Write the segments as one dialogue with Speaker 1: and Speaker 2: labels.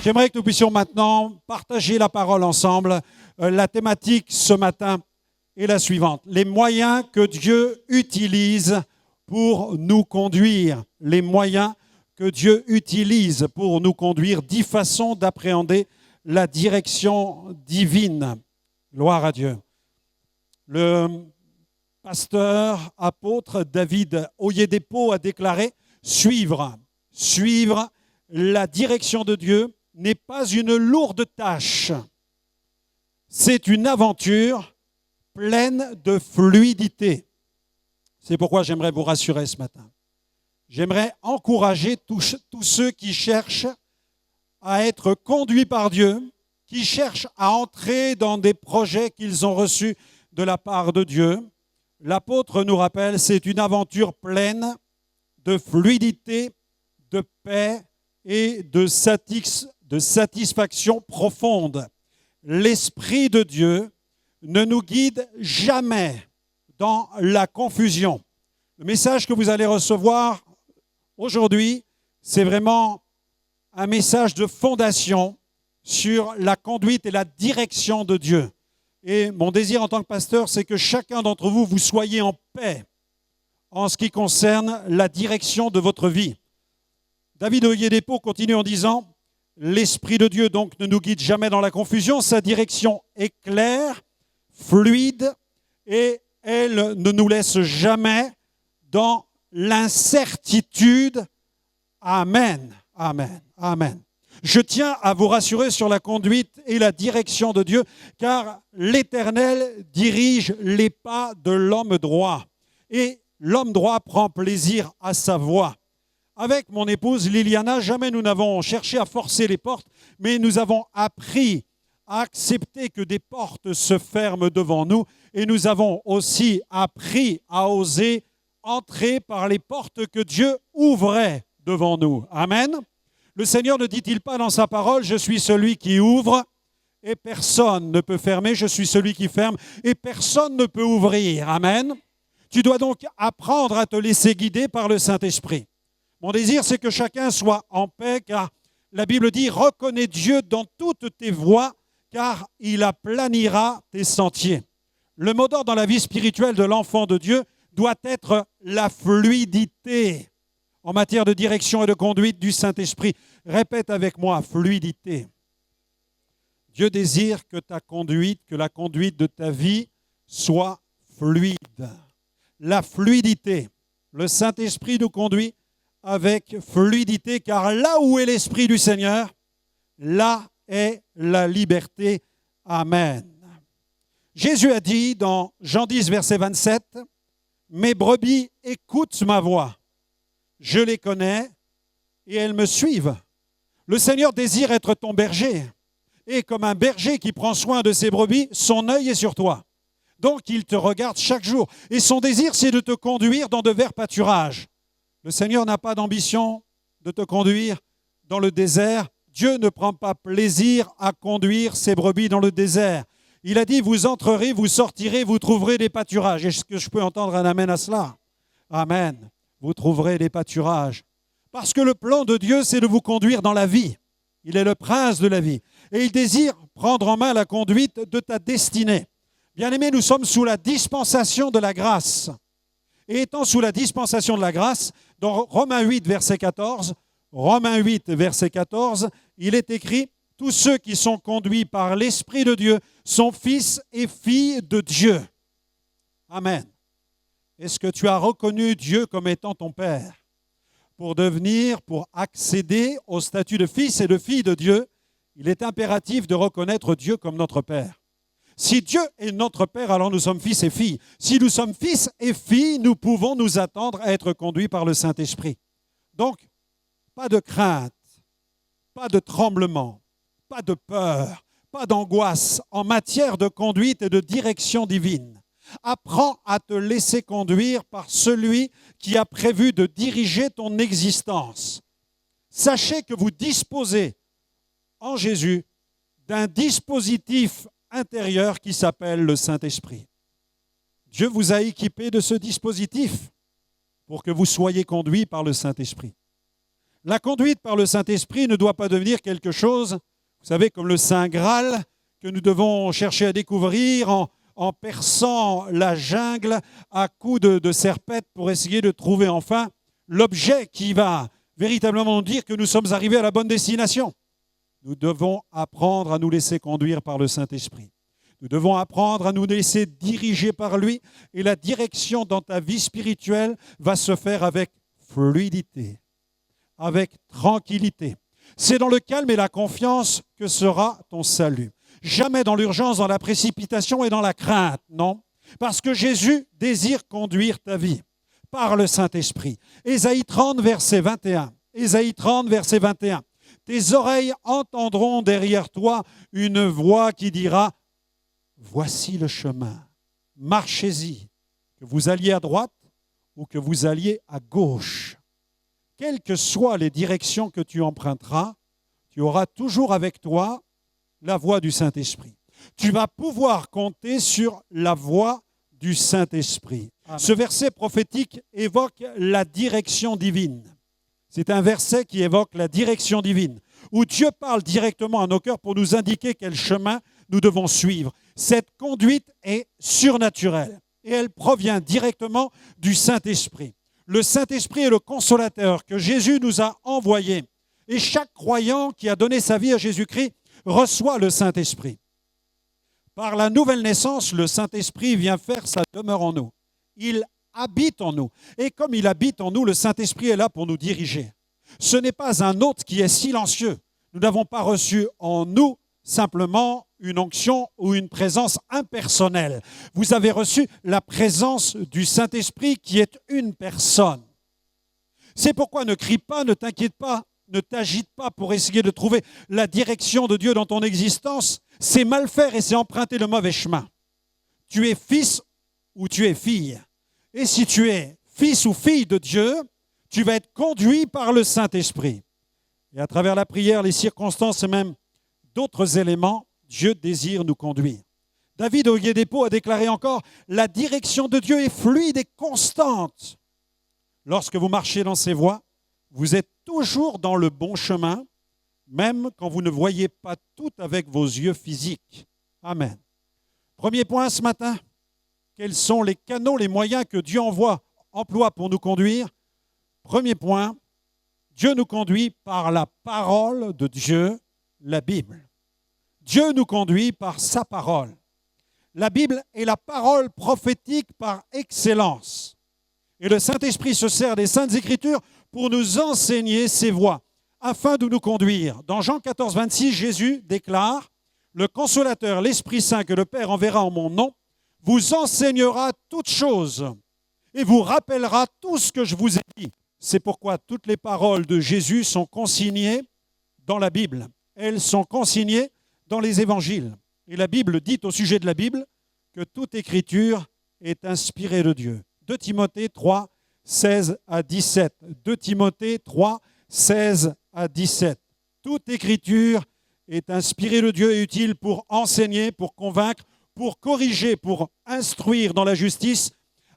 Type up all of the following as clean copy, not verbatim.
Speaker 1: J'aimerais que nous puissions maintenant partager la parole ensemble. La thématique ce matin est la suivante. Les moyens que Dieu utilise pour nous conduire. Les moyens que Dieu utilise pour nous conduire. 10 façons d'appréhender la direction divine. Gloire à Dieu. Le pasteur, apôtre David Oyedepo a déclaré « Suivre la direction de Dieu n'est pas une lourde tâche. C'est une aventure pleine de fluidité. » C'est pourquoi j'aimerais vous rassurer ce matin. J'aimerais encourager tous ceux qui cherchent à être conduits par Dieu, qui cherchent à entrer dans des projets qu'ils ont reçus de la part de Dieu. L'apôtre nous rappelle, c'est une aventure pleine de fluidité, de paix et de satisfaction profonde. L'Esprit de Dieu ne nous guide jamais dans la confusion. Le message que vous allez recevoir aujourd'hui, c'est vraiment un message de fondation sur la conduite et la direction de Dieu. Et mon désir en tant que pasteur, c'est que chacun d'entre vous, vous soyez en paix en ce qui concerne la direction de votre vie. David Oyedepo continue en disant « L'Esprit de Dieu donc ne nous guide jamais dans la confusion, sa direction est claire, fluide et elle ne nous laisse jamais dans l'incertitude. » Amen, amen, amen. Je tiens à vous rassurer sur la conduite et la direction de Dieu, car l'Éternel dirige les pas de l'homme droit. Et l'homme droit prend plaisir à sa voix. Avec mon épouse Liliana, jamais nous n'avons cherché à forcer les portes, mais nous avons appris à accepter que des portes se ferment devant nous, et nous avons aussi appris à oser entrer par les portes que Dieu ouvrait devant nous. Amen. Le Seigneur ne dit-il pas dans sa parole « Je suis celui qui ouvre et personne ne peut fermer, je suis celui qui ferme et personne ne peut ouvrir. » Amen. Tu dois donc apprendre à te laisser guider par le Saint-Esprit. Mon désir, c'est que chacun soit en paix, car la Bible dit « Reconnais Dieu dans toutes tes voies, car il aplanira tes sentiers. » Le mot d'ordre dans la vie spirituelle de l'enfant de Dieu doit être la fluidité en matière de direction et de conduite du Saint-Esprit. Répète avec moi, fluidité. Dieu désire que la conduite de ta vie soit fluide. La fluidité. Le Saint-Esprit nous conduit avec fluidité, car là où est l'Esprit du Seigneur, là est la liberté. Amen. Jésus a dit dans Jean 10, verset 27, « Mes brebis écoutent ma voix. Je les connais et elles me suivent. » Le Seigneur désire être ton berger. Et comme un berger qui prend soin de ses brebis, son œil est sur toi. Donc il te regarde chaque jour. Et son désir, c'est de te conduire dans de verts pâturages. Le Seigneur n'a pas d'ambition de te conduire dans le désert. Dieu ne prend pas plaisir à conduire ses brebis dans le désert. Il a dit, vous entrerez, vous sortirez, vous trouverez des pâturages. Est-ce que je peux entendre un amen à cela? Amen. Vous trouverez des pâturages. Parce que le plan de Dieu, c'est de vous conduire dans la vie. Il est le prince de la vie. Et il désire prendre en main la conduite de ta destinée. Bien-aimés, nous sommes sous la dispensation de la grâce. Et étant sous la dispensation de la grâce, dans Romains 8, verset 14, il est écrit « Tous ceux qui sont conduits par l'Esprit de Dieu sont fils et filles de Dieu. » Amen. Est-ce que tu as reconnu Dieu comme étant ton Père? Pour accéder au statut de fils et de fille de Dieu, il est impératif de reconnaître Dieu comme notre Père. Si Dieu est notre Père, alors nous sommes fils et filles. Si nous sommes fils et filles, nous pouvons nous attendre à être conduits par le Saint-Esprit. Donc, pas de crainte, pas de tremblement, pas de peur, pas d'angoisse en matière de conduite et de direction divine. Apprends à te laisser conduire par celui qui a prévu de diriger ton existence. Sachez que vous disposez en Jésus d'un dispositif intérieur qui s'appelle le Saint-Esprit. Dieu vous a équipé de ce dispositif pour que vous soyez conduits par le Saint-Esprit. La conduite par le Saint-Esprit ne doit pas devenir quelque chose, vous savez, comme le Saint Graal, que nous devons chercher à découvrir en perçant la jungle à coups de serpette pour essayer de trouver enfin l'objet qui va véritablement nous dire que nous sommes arrivés à la bonne destination. Nous devons apprendre à nous laisser conduire par le Saint-Esprit. Nous devons apprendre à nous laisser diriger par lui et la direction dans ta vie spirituelle va se faire avec fluidité, avec tranquillité. C'est dans le calme et la confiance que sera ton salut. Jamais dans l'urgence, dans la précipitation et dans la crainte, non. Parce que Jésus désire conduire ta vie par le Saint-Esprit. Ésaïe 30, verset 21. Ésaïe 30, verset 21. Tes oreilles entendront derrière toi une voix qui dira « Voici le chemin, marchez-y, que vous alliez à droite ou que vous alliez à gauche. » Quelles que soient les directions que tu emprunteras, tu auras toujours avec toi la voix du Saint-Esprit. Tu vas pouvoir compter sur la voix du Saint-Esprit. Amen. Ce verset prophétique évoque la direction divine. C'est un verset qui évoque la direction divine, où Dieu parle directement à nos cœurs pour nous indiquer quel chemin nous devons suivre. Cette conduite est surnaturelle et elle provient directement du Saint-Esprit. Le Saint-Esprit est le consolateur que Jésus nous a envoyé. Et chaque croyant qui a donné sa vie à Jésus-Christ reçoit le Saint-Esprit. Par la nouvelle naissance, le Saint-Esprit vient faire sa demeure en nous. Il habite en nous. Et comme il habite en nous, le Saint-Esprit est là pour nous diriger. Ce n'est pas un hôte qui est silencieux. Nous n'avons pas reçu en nous simplement une onction ou une présence impersonnelle. Vous avez reçu la présence du Saint-Esprit qui est une personne. C'est pourquoi ne crie pas, ne t'inquiète pas, ne t'agite pas pour essayer de trouver la direction de Dieu dans ton existence. C'est mal faire et c'est emprunter le mauvais chemin. Tu es fils ou tu es fille. Et si tu es fils ou fille de Dieu, tu vas être conduit par le Saint-Esprit. Et à travers la prière, les circonstances et même d'autres éléments, Dieu désire nous conduire. David Oyedepo a déclaré encore « La direction de Dieu est fluide et constante. Lorsque vous marchez dans ses voies, vous êtes toujours dans le bon chemin, même quand vous ne voyez pas tout avec vos yeux physiques. » Amen. Premier point ce matin, quels sont les canaux, les moyens que Dieu emploie pour nous conduire? Premier point, Dieu nous conduit par la parole de Dieu, la Bible. Dieu nous conduit par sa parole. La Bible est la parole prophétique par excellence. Et le Saint-Esprit se sert des Saintes Écritures pour nous enseigner ses voies, afin de nous conduire. Dans Jean 14, 26, Jésus déclare « Le Consolateur, l'Esprit Saint que le Père enverra en mon nom, vous enseignera toutes choses et vous rappellera tout ce que je vous ai dit. » C'est pourquoi toutes les paroles de Jésus sont consignées dans la Bible. Elles sont consignées dans les évangiles. Et la Bible dit au sujet de la Bible que toute écriture est inspirée de Dieu. 2 Timothée 3, 16 à 17. 2 Timothée 3, 16 à 17. Toute écriture est inspirée de Dieu et utile pour enseigner, pour convaincre, pour corriger, pour instruire dans la justice,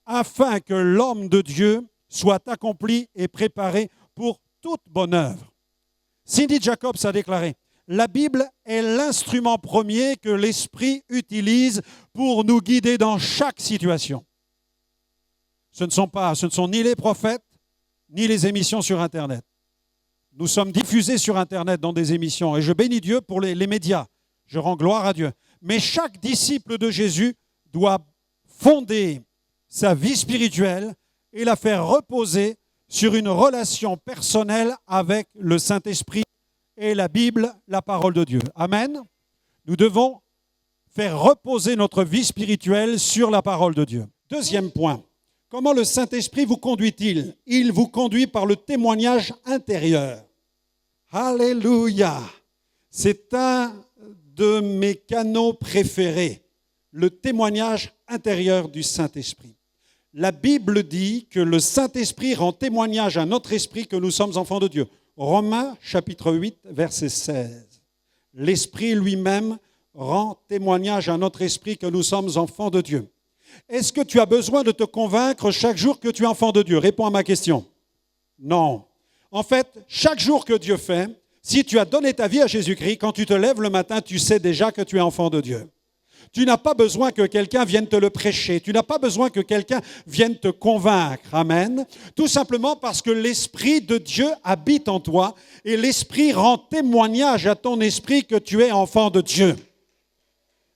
Speaker 1: afin que l'homme de Dieu soit accompli et préparé pour toute bonne œuvre. Cindy Jacobs a déclaré « La Bible est l'instrument premier que l'Esprit utilise pour nous guider dans chaque situation. » Ce ne sont ni les prophètes, ni les émissions sur Internet. Nous sommes diffusés sur Internet dans des émissions et je bénis Dieu pour les médias. Je rends gloire à Dieu. Mais chaque disciple de Jésus doit fonder sa vie spirituelle et la faire reposer sur une relation personnelle avec le Saint-Esprit et la Bible, la parole de Dieu. Amen. Nous devons faire reposer notre vie spirituelle sur la parole de Dieu. Deuxième point, comment le Saint-Esprit vous conduit-il? Il vous conduit par le témoignage intérieur. Alléluia! C'est un de mes canaux préférés, le témoignage intérieur du Saint-Esprit. La Bible dit que le Saint-Esprit rend témoignage à notre esprit que nous sommes enfants de Dieu. Romains chapitre 8, verset 16. L'Esprit lui-même rend témoignage à notre esprit que nous sommes enfants de Dieu. Est-ce que tu as besoin de te convaincre chaque jour que tu es enfant de Dieu? Réponds à ma question. Non. En fait, chaque jour que Dieu fait, si tu as donné ta vie à Jésus-Christ, quand tu te lèves le matin, tu sais déjà que tu es enfant de Dieu. Tu n'as pas besoin que quelqu'un vienne te le prêcher. Tu n'as pas besoin que quelqu'un vienne te convaincre. Amen. Tout simplement parce que l'Esprit de Dieu habite en toi et l'Esprit rend témoignage à ton esprit que tu es enfant de Dieu.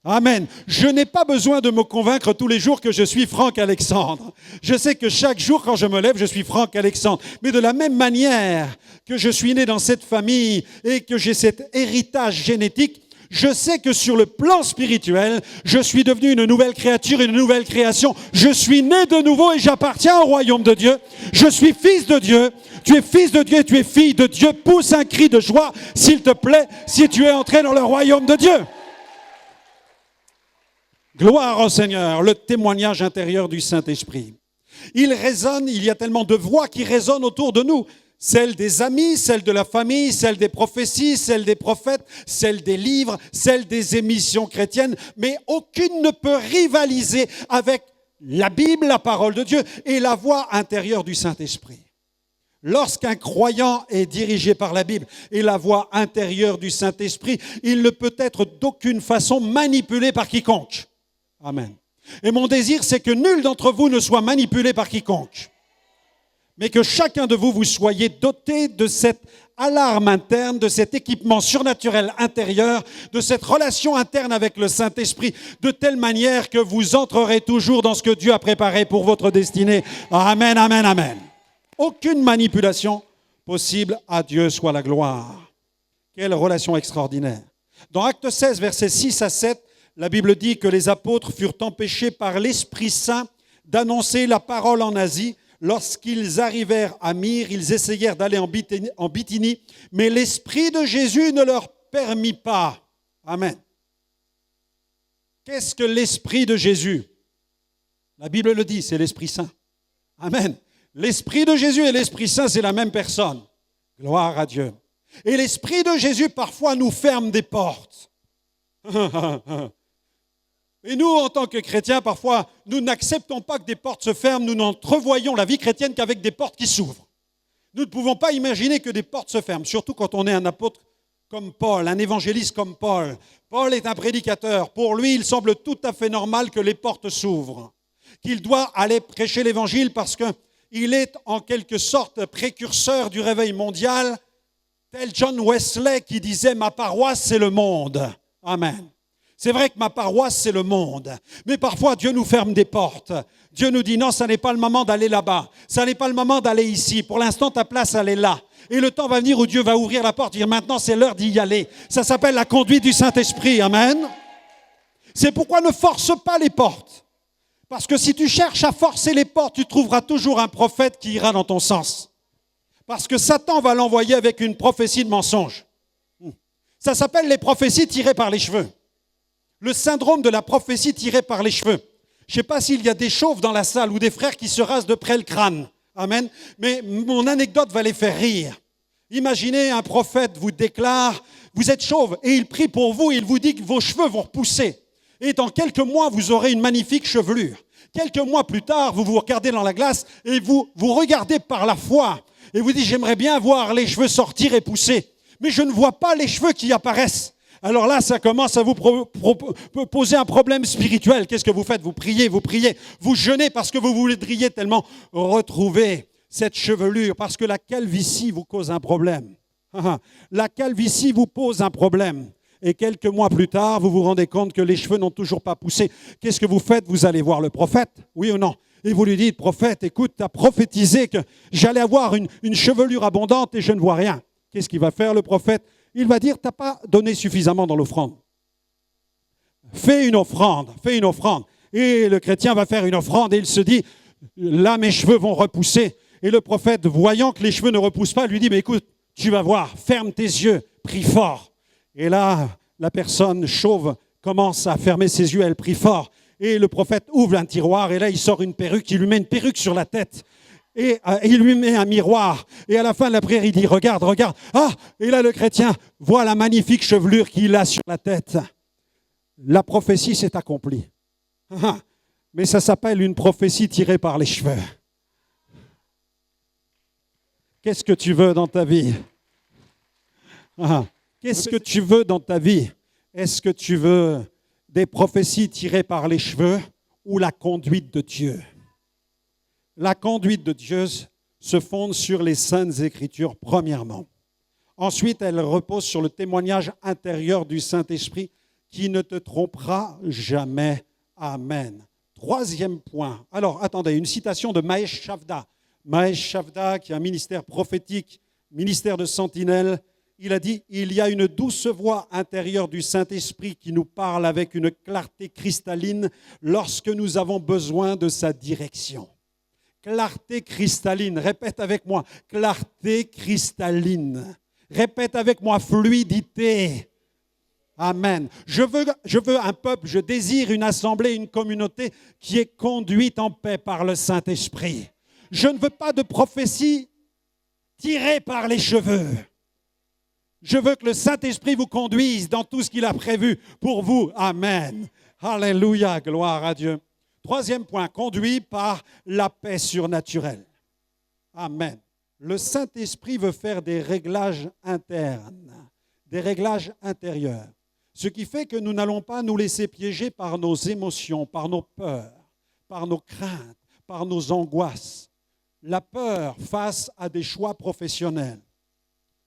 Speaker 1: Amen. Je n'ai pas besoin de me convaincre tous les jours que je suis Franck Alexandre. Je sais que chaque jour, quand je me lève, je suis Franck Alexandre. Mais de la même manière que je suis né dans cette famille et que j'ai cet héritage génétique, je sais que sur le plan spirituel, je suis devenu une nouvelle créature, une nouvelle création. Je suis né de nouveau et j'appartiens au royaume de Dieu. Je suis fils de Dieu. Tu es fils de Dieu et tu es fille de Dieu. Pousse un cri de joie, s'il te plaît, si tu es entré dans le royaume de Dieu. Gloire au Seigneur, le témoignage intérieur du Saint-Esprit. Il résonne, il y a tellement de voix qui résonnent autour de nous. Celle des amis, celle de la famille, celle des prophéties, celle des prophètes, celle des livres, celle des émissions chrétiennes, mais aucune ne peut rivaliser avec la Bible, la parole de Dieu et la voix intérieure du Saint-Esprit. Lorsqu'un croyant est dirigé par la Bible et la voix intérieure du Saint-Esprit, il ne peut être d'aucune façon manipulé par quiconque. Amen. Et mon désir, c'est que nul d'entre vous ne soit manipulé par quiconque. Mais que chacun de vous, vous soyez doté de cette alarme interne, de cet équipement surnaturel intérieur, de cette relation interne avec le Saint-Esprit, de telle manière que vous entrerez toujours dans ce que Dieu a préparé pour votre destinée. Amen, amen, amen. Aucune manipulation possible, à Dieu soit la gloire. Quelle relation extraordinaire. Dans Actes 16, versets 6 à 7, la Bible dit que les apôtres furent empêchés par l'Esprit Saint d'annoncer la parole en Asie. Lorsqu'ils arrivèrent à Myre, ils essayèrent d'aller en Bithynie, mais l'Esprit de Jésus ne leur permit pas. Amen. Qu'est-ce que l'Esprit de Jésus? La Bible le dit, c'est l'Esprit Saint. Amen. L'Esprit de Jésus et l'Esprit Saint, c'est la même personne. Gloire à Dieu. Et l'Esprit de Jésus, parfois, nous ferme des portes. Et nous, en tant que chrétiens, parfois, nous n'acceptons pas que des portes se ferment, nous n'entrevoyons la vie chrétienne qu'avec des portes qui s'ouvrent. Nous ne pouvons pas imaginer que des portes se ferment, surtout quand on est un apôtre comme Paul, un évangéliste comme Paul. Paul est un prédicateur. Pour lui, il semble tout à fait normal que les portes s'ouvrent, qu'il doit aller prêcher l'évangile parce qu'il est en quelque sorte précurseur du réveil mondial, tel John Wesley qui disait « Ma paroisse, c'est le monde ». Amen. C'est vrai que ma paroisse, c'est le monde. Mais parfois, Dieu nous ferme des portes. Dieu nous dit, non, ça n'est pas le moment d'aller là-bas. Ça n'est pas le moment d'aller ici. Pour l'instant, ta place, elle est là. Et le temps va venir où Dieu va ouvrir la porte et dire, maintenant, c'est l'heure d'y aller. Ça s'appelle la conduite du Saint-Esprit. Amen. C'est pourquoi ne force pas les portes. Parce que si tu cherches à forcer les portes, tu trouveras toujours un prophète qui ira dans ton sens. Parce que Satan va l'envoyer avec une prophétie de mensonge. Ça s'appelle les prophéties tirées par les cheveux. Le syndrome de la prophétie tirée par les cheveux. Je ne sais pas s'il y a des chauves dans la salle ou des frères qui se rasent de près le crâne. Amen. Mais mon anecdote va les faire rire. Imaginez un prophète vous déclare, vous êtes chauve et il prie pour vous et il vous dit que vos cheveux vont repousser. Et dans quelques mois, vous aurez une magnifique chevelure. Quelques mois plus tard, vous vous regardez dans la glace et vous regardez par la foi. Et vous dites, j'aimerais bien voir les cheveux sortir et pousser. Mais je ne vois pas les cheveux qui apparaissent. Alors là, ça commence à vous poser un problème spirituel. Qu'est-ce que vous faites? Vous priez, vous jeûnez parce que vous voudriez tellement retrouver cette chevelure, parce que la calvitie vous cause un problème. La calvitie vous pose un problème. Et quelques mois plus tard, vous vous rendez compte que les cheveux n'ont toujours pas poussé. Qu'est-ce que vous faites? Vous allez voir le prophète, oui ou non? Et vous lui dites, prophète, écoute, tu as prophétisé que j'allais avoir une chevelure abondante et je ne vois rien. Qu'est-ce qu'il va faire le prophète? Il va dire, tu n'as pas donné suffisamment dans l'offrande. Fais une offrande. Et le chrétien va faire une offrande et il se dit, là mes cheveux vont repousser. Et le prophète, voyant que les cheveux ne repoussent pas, lui dit, mais écoute, tu vas voir, ferme tes yeux, prie fort. Et là, la personne chauve commence à fermer ses yeux, elle prie fort. Et le prophète ouvre un tiroir et là, il sort une perruque, il lui met une perruque sur la tête. Et il lui met un miroir. Et à la fin de la prière, il dit, regarde. Ah! Et là, le chrétien voit la magnifique chevelure qu'il a sur la tête. La prophétie s'est accomplie. Mais ça s'appelle une prophétie tirée par les cheveux. Qu'est-ce que tu veux dans ta vie? Qu'est-ce que tu veux dans ta vie? Est-ce que tu veux des prophéties tirées par les cheveux ou la conduite de Dieu? La conduite de Dieu se fonde sur les Saintes Écritures, premièrement. Ensuite, elle repose sur le témoignage intérieur du Saint-Esprit qui ne te trompera jamais. Amen. Troisième point. Alors, attendez, une citation de Mahesh Chavda. Mahesh Chavda, qui a un ministère prophétique, ministère de sentinelle, il a dit « Il y a une douce voix intérieure du Saint-Esprit qui nous parle avec une clarté cristalline lorsque nous avons besoin de sa direction. » Clarté cristalline, répète avec moi, clarté cristalline. Répète avec moi, fluidité. Amen. Je veux un peuple, je désire une assemblée, une communauté qui est conduite en paix par le Saint-Esprit. Je ne veux pas de prophétie tirée par les cheveux. Je veux que le Saint-Esprit vous conduise dans tout ce qu'il a prévu pour vous. Amen. Alléluia, gloire à Dieu. Troisième point, conduit par la paix surnaturelle. Amen. Le Saint-Esprit veut faire des réglages internes, des réglages intérieurs. Ce qui fait que nous n'allons pas nous laisser piéger par nos émotions, par nos peurs, par nos craintes, par nos angoisses. La peur face à des choix professionnels.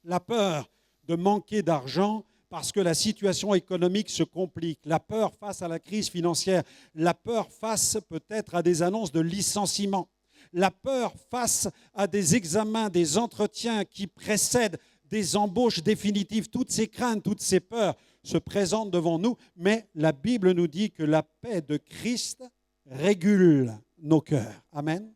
Speaker 1: La peur de manquer d'argent parce que la situation économique se complique. La peur face à la crise financière. La peur face peut-être à des annonces de licenciement. La peur face à des examens, des entretiens qui précèdent des embauches définitives. Toutes ces craintes, toutes ces peurs se présentent devant nous. Mais la Bible nous dit que la paix de Christ régule nos cœurs. Amen.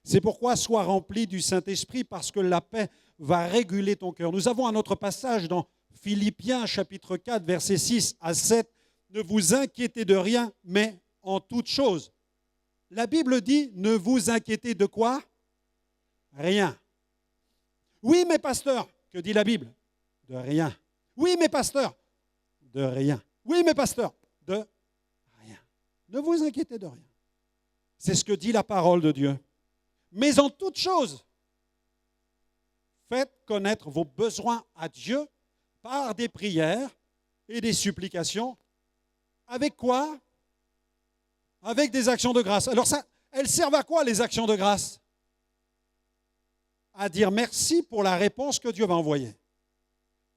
Speaker 1: C'est pourquoi sois rempli du Saint-Esprit parce que la paix va réguler ton cœur. Nous avons un autre passage dans Philippiens chapitre 4, versets 6 à 7. Ne vous inquiétez de rien, mais en toute chose. La Bible dit, ne vous inquiétez de quoi? Rien. Oui, mais pasteur, que dit la Bible? De rien. Oui, mais pasteur, de rien. Oui, mais pasteur, de rien. Ne vous inquiétez de rien. C'est ce que dit la parole de Dieu. Mais en toute chose, faites connaître vos besoins à Dieu par des prières et des supplications. Avec quoi? Avec des actions de grâce. Alors ça, elles servent à quoi les actions de grâce? À dire merci pour la réponse que Dieu va envoyer.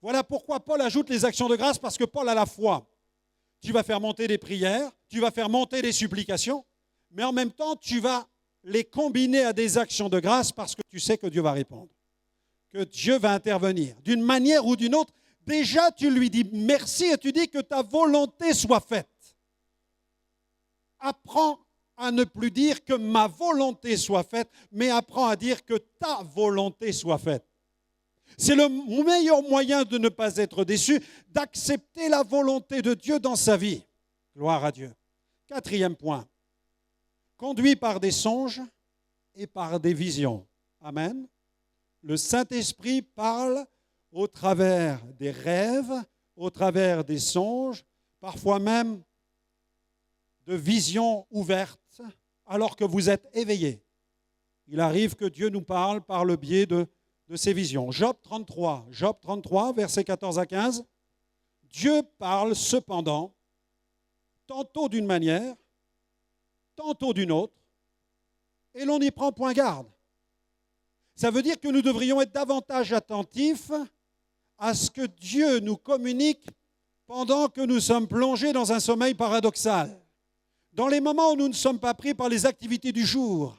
Speaker 1: Voilà pourquoi Paul ajoute les actions de grâce, parce que Paul a la foi. Tu vas faire monter des prières, tu vas faire monter des supplications, mais en même temps, tu vas les combiner à des actions de grâce parce que tu sais que Dieu va répondre, que Dieu va intervenir. D'une manière ou d'une autre, déjà tu lui dis merci et tu dis que ta volonté soit faite. Apprends à ne plus dire que ma volonté soit faite, mais apprends à dire que ta volonté soit faite. C'est le meilleur moyen de ne pas être déçu, d'accepter la volonté de Dieu dans sa vie. Gloire à Dieu. Quatrième point. Conduit par des songes et par des visions. Amen. Le Saint-Esprit parle au travers des rêves, au travers des songes, parfois même de visions ouvertes, alors que vous êtes éveillés. Il arrive que Dieu nous parle par le biais de ces visions. Job 33, versets 14 à 15. Dieu parle cependant, tantôt d'une manière, tantôt d'une autre, et l'on n'y prend point garde. Ça veut dire que nous devrions être davantage attentifs à ce que Dieu nous communique pendant que nous sommes plongés dans un sommeil paradoxal, dans les moments où nous ne sommes pas pris par les activités du jour.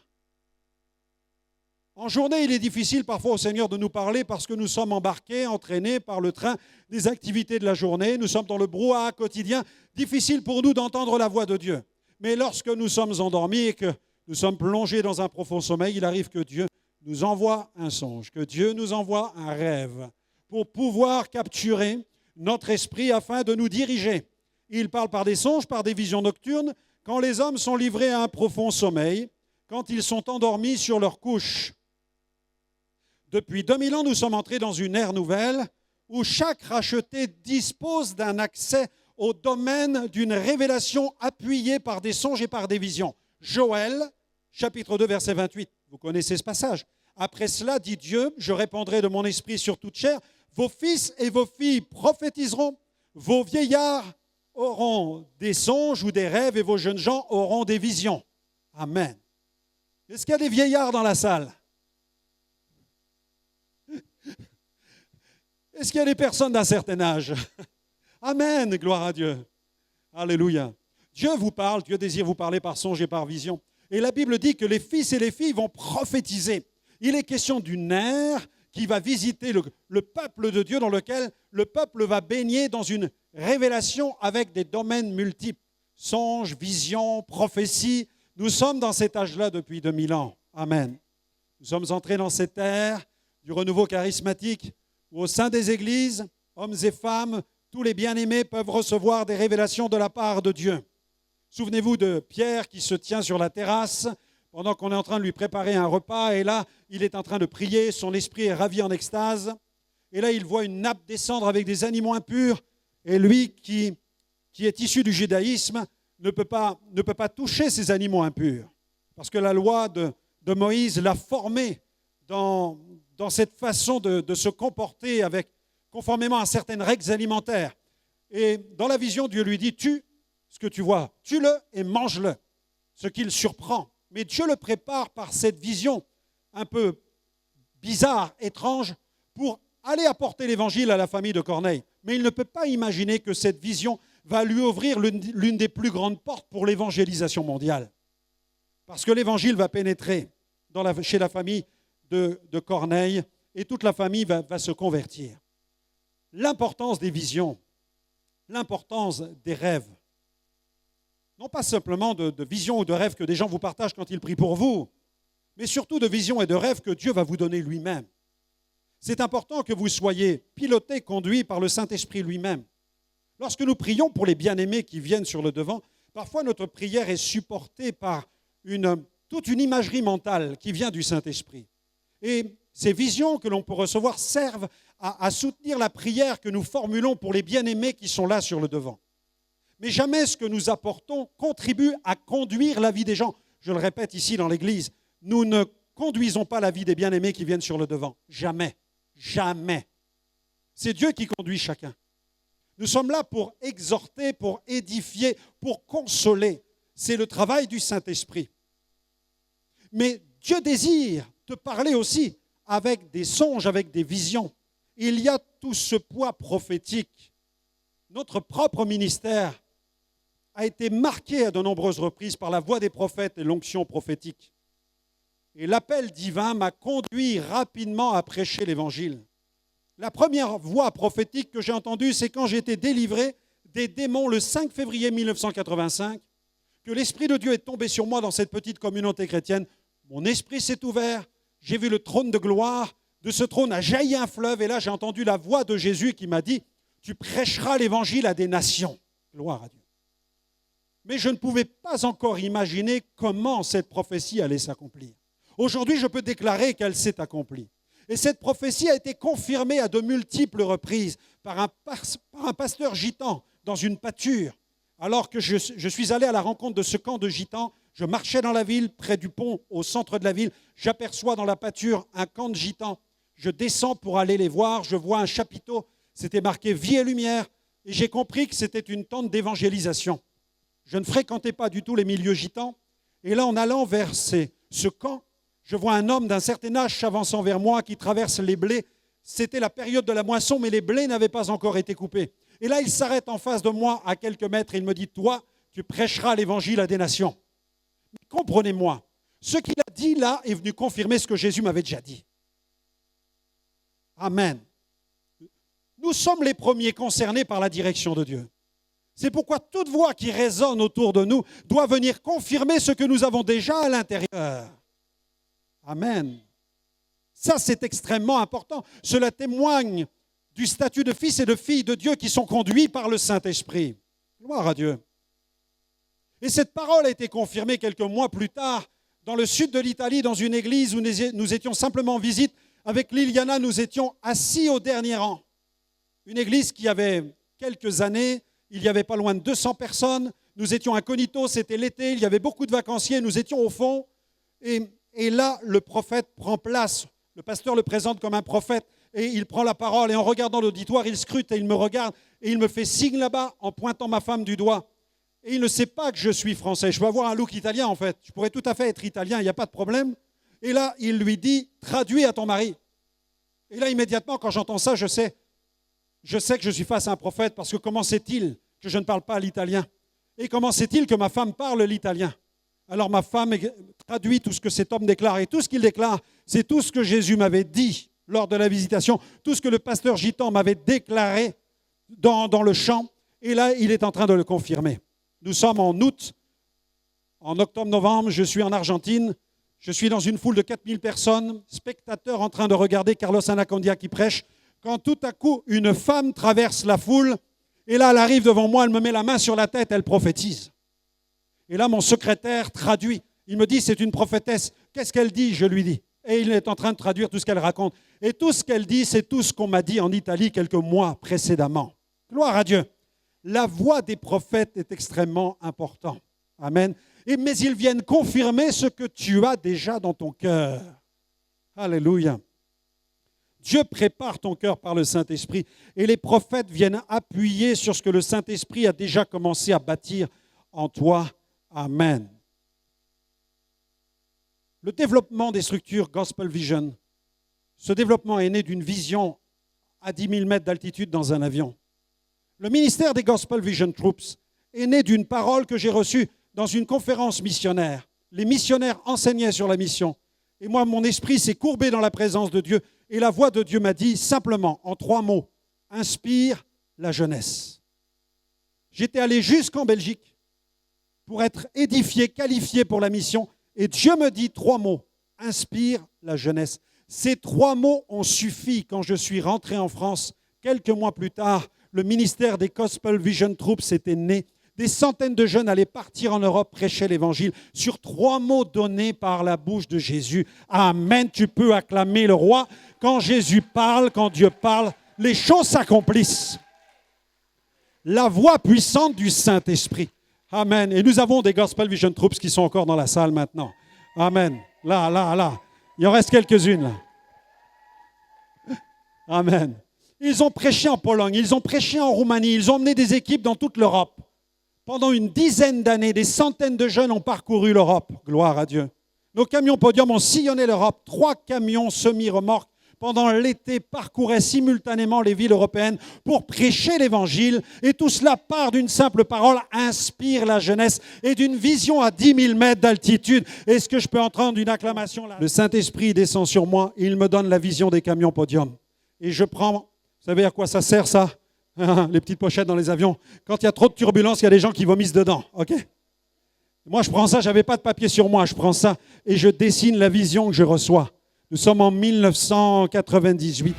Speaker 1: En journée, il est difficile parfois au Seigneur de nous parler parce que nous sommes embarqués, entraînés par le train des activités de la journée. Nous sommes dans le brouhaha quotidien. Difficile pour nous d'entendre la voix de Dieu. Mais lorsque nous sommes endormis et que nous sommes plongés dans un profond sommeil, il arrive que Dieu nous envoie un songe, que Dieu nous envoie un rêve pour pouvoir capturer notre esprit afin de nous diriger. Il parle par des songes, par des visions nocturnes, quand les hommes sont livrés à un profond sommeil, quand ils sont endormis sur leur couche. Depuis 2000 ans, nous sommes entrés dans une ère nouvelle où chaque racheté dispose d'un accès au domaine d'une révélation appuyée par des songes et par des visions. Joël, chapitre 2, verset 28, vous connaissez ce passage. Après cela, dit Dieu, je répandrai de mon esprit sur toute chair. Vos fils et vos filles prophétiseront. Vos vieillards auront des songes ou des rêves et vos jeunes gens auront des visions. Amen. Est-ce qu'il y a des vieillards dans la salle? Est-ce qu'il y a des personnes d'un certain âge? Amen, gloire à Dieu. Alléluia. Dieu vous parle, Dieu désire vous parler par songe et par vision. Et la Bible dit que les fils et les filles vont prophétiser. Il est question d'une ère qui va visiter le peuple de Dieu, dans lequel le peuple va baigner dans une révélation avec des domaines multiples. Songes, visions, prophéties. Nous sommes dans cet âge-là depuis 2000 ans. Amen. Nous sommes entrés dans cette ère du renouveau charismatique où au sein des églises, hommes et femmes, tous les bien-aimés peuvent recevoir des révélations de la part de Dieu. Souvenez-vous de Pierre qui se tient sur la terrasse pendant qu'on est en train de lui préparer un repas. Et là, il est en train de prier, son esprit est ravi en extase. Et là, il voit une nappe descendre avec des animaux impurs. Et lui, qui est issu du judaïsme, ne peut pas toucher ces animaux impurs. Parce que la loi de Moïse l'a formé dans cette façon de se comporter conformément à certaines règles alimentaires. Et dans la vision, Dieu lui dit, tue ce que tu vois, tue-le et mange-le, ce qui le surprend. Mais Dieu le prépare par cette vision un peu bizarre, étrange, pour aller apporter l'évangile à la famille de Corneille. Mais il ne peut pas imaginer que cette vision va lui ouvrir l'une des plus grandes portes pour l'évangélisation mondiale. Parce que l'évangile va pénétrer chez la famille de Corneille et toute la famille va se convertir. L'importance des visions, l'importance des rêves, non pas simplement de visions ou de rêves que des gens vous partagent quand ils prient pour vous, mais surtout de visions et de rêves que Dieu va vous donner lui-même. C'est important que vous soyez pilotés, conduits par le Saint-Esprit lui-même. Lorsque nous prions pour les bien-aimés qui viennent sur le devant, parfois notre prière est supportée par toute une imagerie mentale qui vient du Saint-Esprit. Et ces visions que l'on peut recevoir servent à soutenir la prière que nous formulons pour les bien-aimés qui sont là sur le devant. Mais jamais ce que nous apportons contribue à conduire la vie des gens. Je le répète ici dans l'Église, nous ne conduisons pas la vie des bien-aimés qui viennent sur le devant. Jamais. Jamais. C'est Dieu qui conduit chacun. Nous sommes là pour exhorter, pour édifier, pour consoler. C'est le travail du Saint-Esprit. Mais Dieu désire te parler aussi avec des songes, avec des visions. Il y a tout ce poids prophétique. Notre propre ministère a été marqué à de nombreuses reprises par la voix des prophètes et l'onction prophétique. Et l'appel divin m'a conduit rapidement à prêcher l'Évangile. La première voix prophétique que j'ai entendue, c'est quand j'ai été délivré des démons le 5 février 1985, que l'Esprit de Dieu est tombé sur moi dans cette petite communauté chrétienne. Mon esprit s'est ouvert, j'ai vu le trône de gloire, de ce trône a jailli un fleuve, et là j'ai entendu la voix de Jésus qui m'a dit « Tu prêcheras l'Évangile à des nations. » Gloire à Dieu. Mais je ne pouvais pas encore imaginer comment cette prophétie allait s'accomplir. Aujourd'hui, je peux déclarer qu'elle s'est accomplie. Et cette prophétie a été confirmée à de multiples reprises par un pasteur gitan dans une pâture. Alors que je suis allé à la rencontre de ce camp de gitans, je marchais dans la ville, près du pont, au centre de la ville. J'aperçois dans la pâture un camp de gitans. Je descends pour aller les voir. Je vois un chapiteau. C'était marqué « Vie et lumière ». Et j'ai compris que c'était une tente d'évangélisation. Je ne fréquentais pas du tout les milieux gitans. Et là, en allant vers ce camp, je vois un homme d'un certain âge s'avançant vers moi qui traverse les blés. C'était la période de la moisson, mais les blés n'avaient pas encore été coupés. Et là, il s'arrête en face de moi à quelques mètres et il me dit « Toi, tu prêcheras l'évangile à des nations. » Comprenez-moi, ce qu'il a dit là est venu confirmer ce que Jésus m'avait déjà dit. Amen. Nous sommes les premiers concernés par la direction de Dieu. C'est pourquoi toute voix qui résonne autour de nous doit venir confirmer ce que nous avons déjà à l'intérieur. Amen. Ça, c'est extrêmement important. Cela témoigne du statut de fils et de filles de Dieu qui sont conduits par le Saint-Esprit. Gloire à Dieu. Et cette parole a été confirmée quelques mois plus tard dans le sud de l'Italie, dans une église où nous étions simplement en visite. Avec Liliana, nous étions assis au dernier rang. Une église qui avait quelques années, il y avait pas loin de 200 personnes. Nous étions incognito, c'était l'été, il y avait beaucoup de vacanciers, nous étions au fond. Et Et là, le prophète prend place. Le pasteur le présente comme un prophète et il prend la parole. Et en regardant l'auditoire, il scrute et il me regarde et il me fait signe là-bas en pointant ma femme du doigt. Et il ne sait pas que je suis français. Je peux avoir un look italien en fait. Je pourrais tout à fait être italien, il n'y a pas de problème. Et là, il lui dit, traduis à ton mari. Et là, immédiatement, quand j'entends ça, je sais que je suis face à un prophète parce que comment sait-il que je ne parle pas l'italien? Et comment sait-il que ma femme parle l'italien? Alors ma femme traduit tout ce que cet homme déclare. Et tout ce qu'il déclare, c'est tout ce que Jésus m'avait dit lors de la visitation, tout ce que le pasteur Gitan m'avait déclaré dans le champ. Et là, il est en train de le confirmer. Nous sommes en août, en octobre-novembre, je suis en Argentine. Je suis dans une foule de 4000 personnes, spectateurs en train de regarder Carlos Anacondia qui prêche, quand tout à coup, une femme traverse la foule, et là, elle arrive devant moi, elle me met la main sur la tête, elle prophétise. Et là, mon secrétaire traduit. Il me dit, c'est une prophétesse. Qu'est-ce qu'elle dit? Je lui dis. Et il est en train de traduire tout ce qu'elle raconte. Et tout ce qu'elle dit, c'est tout ce qu'on m'a dit en Italie quelques mois précédemment. Gloire à Dieu. La voix des prophètes est extrêmement importante. Amen. Mais ils viennent confirmer ce que tu as déjà dans ton cœur. Alléluia. Dieu prépare ton cœur par le Saint-Esprit et les prophètes viennent appuyer sur ce que le Saint-Esprit a déjà commencé à bâtir en toi. Amen. Le développement des structures Gospel Vision, ce développement est né d'une vision à 10 000 mètres d'altitude dans un avion. Le ministère des Gospel Vision Troops est né d'une parole que j'ai reçue dans une conférence missionnaire. Les missionnaires enseignaient sur la mission. Et moi, mon esprit s'est courbé dans la présence de Dieu. Et la voix de Dieu m'a dit simplement, en 3 mots, inspire la jeunesse. J'étais allé jusqu'en Belgique pour être édifié, qualifié pour la mission. Et Dieu me dit 3 mots, inspire la jeunesse. Ces 3 mots ont suffi quand je suis rentré en France. Quelques mois plus tard, le ministère des Gospel Vision Troops était né. Des centaines de jeunes allaient partir en Europe prêcher l'Évangile sur 3 mots donnés par la bouche de Jésus. Amen, tu peux acclamer le roi. Quand Jésus parle, quand Dieu parle, les choses s'accomplissent. La voix puissante du Saint-Esprit. Amen. Et nous avons des Gospel Vision Troops qui sont encore dans la salle maintenant. Amen. Là. Il en reste quelques-unes là. Amen. Ils ont prêché en Pologne, ils ont prêché en Roumanie, ils ont emmené des équipes dans toute l'Europe. Pendant une dizaine d'années, des centaines de jeunes ont parcouru l'Europe. Gloire à Dieu. Nos camions podium ont sillonné l'Europe. 3 camions semi-remorques pendant l'été parcouraient simultanément les villes européennes pour prêcher l'Évangile. Et tout cela part d'une simple parole, inspire la jeunesse et d'une vision à 10 000 mètres d'altitude. Est-ce que je peux entendre une acclamation là? Le Saint-Esprit descend sur moi et il me donne la vision des camions podium. Et je prends, vous savez à quoi ça sert ça? Les petites pochettes dans les avions. Quand il y a trop de turbulences, il y a des gens qui vomissent dedans. Ok? Moi, je prends ça, je n'avais pas de papier sur moi. Je prends ça et je dessine la vision que je reçois. Nous sommes en 1998.